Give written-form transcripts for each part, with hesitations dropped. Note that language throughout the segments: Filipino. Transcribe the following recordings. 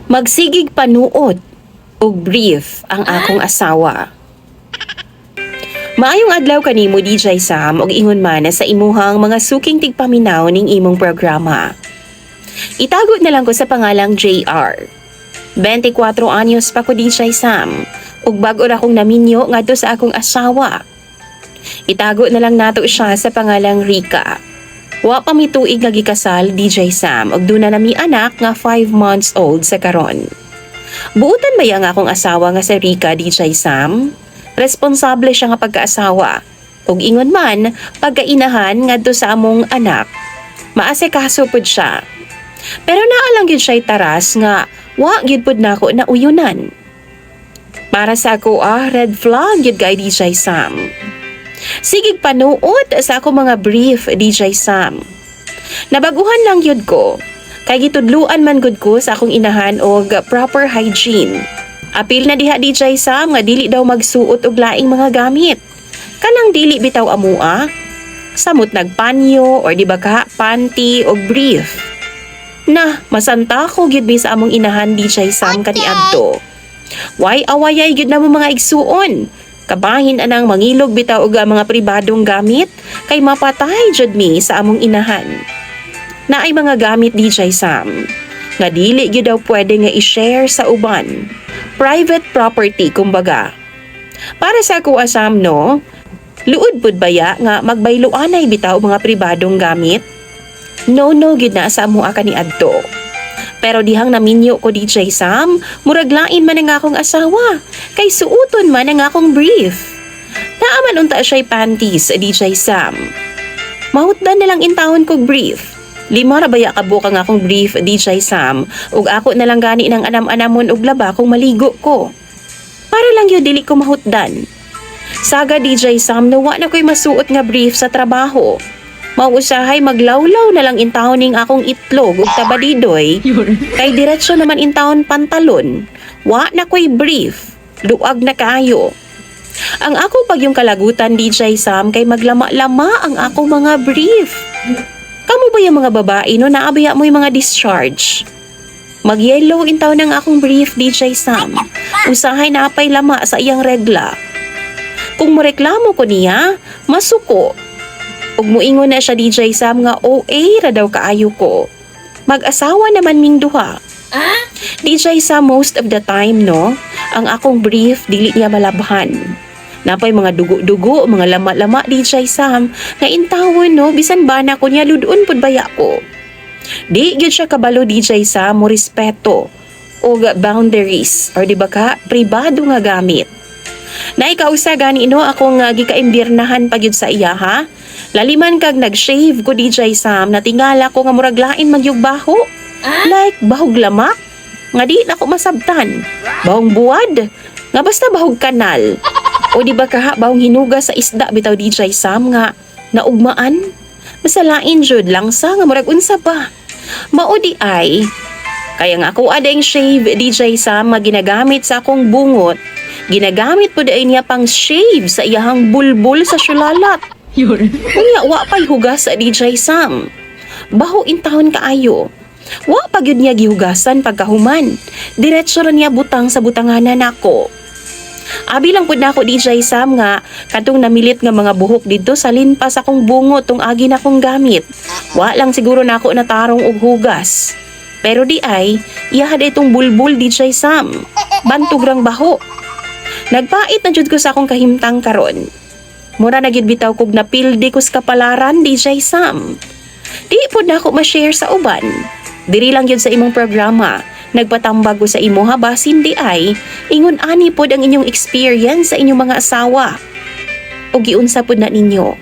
Magsigig panuot og brief ang akong asawa. Maayong adlaw kanimo DJ Sam og ingon man sa imuhang mga suking tigpaminaw ning imong programa. Itago na lang ko sa pangalang JR. 24 anyos pa ko DJ Sam ug bag-o ra kong naminyo ngadto sa akong asawa. Itago na lang nato siya sa pangalang Rika. Wa pa mi tuig nga gikasal DJ Sam ug duna na mi anak nga 5 months old sa karon. Buutan ba yang akong asawa nga si Rika DJ Sam? Responsable siya nga pagkaasawa ug ingon man pagkainahan ngadto sa among anak. Maasikaso pud siya. Pero naa lang gyud siya taras nga wa gyud pud nako na uyunan. Para sa ako red flag gyud kay DJ Sam. Sigig panuot sa ako mga brief DJ Sam. Nabaguhan lang yun ko. Kay gitudluan man gud ko sa akong inahan og proper hygiene. Apil na diha DJ Sam nga dili daw magsuot og laing mga gamit. Kanang dili bitaw amua. Samot nagpanyo or di ba ka panty og brief. Nah, masanta ko gyud mi sa among inahan DJ Sam kaniadto. Why awayay gyud na mo mga igsuon? Kabahin anang mangilog bitaw og mga pribadong gamit kay mapatay jud mi sa among inahan. Naay mga gamit DJ Sam nga dili gyud daw pwede nga i-share sa uban. Private property kumbaga. Para sa ako Sam no, luod pud baya nga magbayloanay bitaw mga pribadong gamit? No gyud na sa amoa kaniadto. Pero dihang naminyo ko DJ Sam, murag lain man ang akong asawa. Kay suuton man ang akong brief. Naaman unta siya'y panties DJ Sam. Mahutdan na lang intawon kog brief. 5 ra baya kabuk ang akong brief DJ Sam. Ug ako na lang gani ng anam-anamon og laba kung maligo ko. Para lang yun dili ko mahutdan. Saga DJ Sam na wa na ko'y masuot nga brief sa trabaho. Mausahay maglawlaw na lang intawon ning akong itlog ug tabadidoy. Kay diretsyo naman intawon pantalon. Wa na ko'y brief. Luag na kayo. Ang ako pag yung kalagutan DJ Sam kay maglama-lama ang ako mga brief. Kamu ba yung mga babae no naabaya mo yung mga discharge? Mag-yellow intawon ng akong brief DJ Sam. Usahay na apay lama sa iyang regla. Kung moreklamo ko niya, masuko. Ug muingon na siya DJ Sam nga OA ra daw kaayo ko. Mag-asawa naman ming duha. DJ Sam most of the time no, ang akong brief dili niya malabhan. Napay mga dugo-dugo, mga lama-lama DJ Sam nga intawon no, bisan bana ko niya ludon pud baya ko. Di gyud siya kabalo DJ Sam mo respeto og boundaries or di ba ka pribado nga gamit. Naikausa gani no akong gikaimbirnahan pa gyud sa iya ha. Laliman kag nag-shave ko DJ Sam na tingala ko nga murag lain magyug baho. Like bahog lamak nga di na ko masabtan. Bahong buwad nga basta bahog kanal. O di ba kaha bahong hinuga sa isda bitaw DJ Sam nga naugmaan. Basta lain jud lang sa nga murag unsa pa. Mao di ay kaya nga ako adeng shave DJ Sam nga ginagamit sa akong bungot. Ginagamit po dahil niya pang shave sa iyahang bulbul sa syulalat. Unya, wa pa'y hugas sa DJ Sam. Baho intahon kaayo. Wa pa gyud niya gihugasan pagkahuman. Diretso ra niya butang sa butanganan nako. Abi lang pud nako DJ Sam nga kadtong namilit nga mga buhok didto sa linpas akong bungot tong agi na kong gamit. Wa lang siguro nako natarong og hugas. Pero di ay, iyahad itong bulbul DJ Sam. Bantog rang baho. Nagpait na jud ko sa akong kahimtang karon. Mura na gyud bitaw kog napildi ko sa kapalaran DJ Sam. Di pud na ako ma-share sa uban. Diri lang yun sa imong programa. Nagpatambag ko sa imo ha basin di ay ingon ani pod ang inyong experience sa inyong mga asawa. O giunsa pod na ninyo.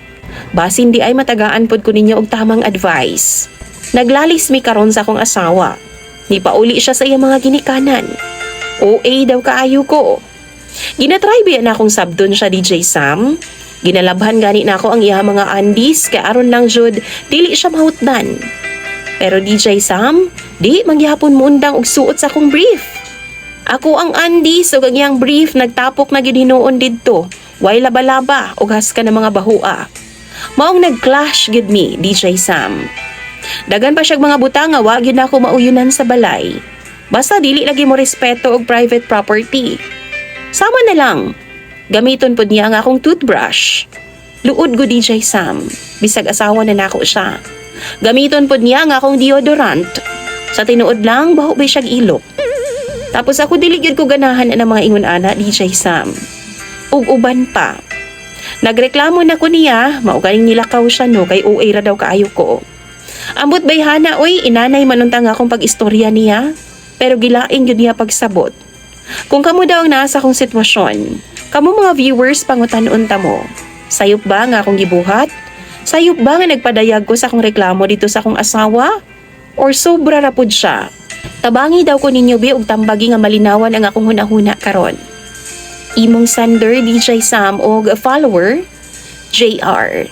Basin di ay matagaan pod ko ninyo og tamang advice. Naglalis mi karon sa akong asawa. Ni pauli siya sa iyang mga ginikanan. OA daw kaayo ko. Ginatry ba na akong sabdon siya DJ Sam? Ginalabhan gani na ako ang iya mga andis kay aron lang jud dili siya mahutdan. Pero DJ Sam, di mangyapon mo undang og suot sa akong brief. Ako ang andis ug ang iyang brief nagtapok na gyud hinuon didto. Way laba-laba ug haska ng mga bahua. Maong nag-clash gyud mi DJ Sam. Dagan pa siyang mga butang nga wa gyud na ako mauyunan sa balay. Basta dili lagi mo respeto og private property. Sama na lang. Gamiton pod niya ang akong toothbrush. Luod ko DJ Sam, bisag asawa na nako siya. Gamiton pod niya ang akong deodorant. Sa tinuod lang, baho ba siyag ilok. Tapos ako dili gyud ko ganahan ng mga ingon ana DJ Sam. Ug uban pa. Nagreklamo na ko niya, mao ganing nilakaw siya no kay OA ra daw kaayo ko. Ambot bayhana oy, inanay manuntang akong pag-istorya niya, pero gilaing gyud niya pagsabot. Kung kamo daw ang nasa akong sitwasyon, kamo mga viewers pangutan-unta mo. Sayop ba nga akong gibuhat? Sayop ba nga nagpadayag ko sa akong reklamo dito sa akong asawa? Or sobra ra pud siya? Tabangi daw ko ninyo bi og tambagi nga malinawan ang akong hunahuna karon. Imong sender DJ Sam og follower JR.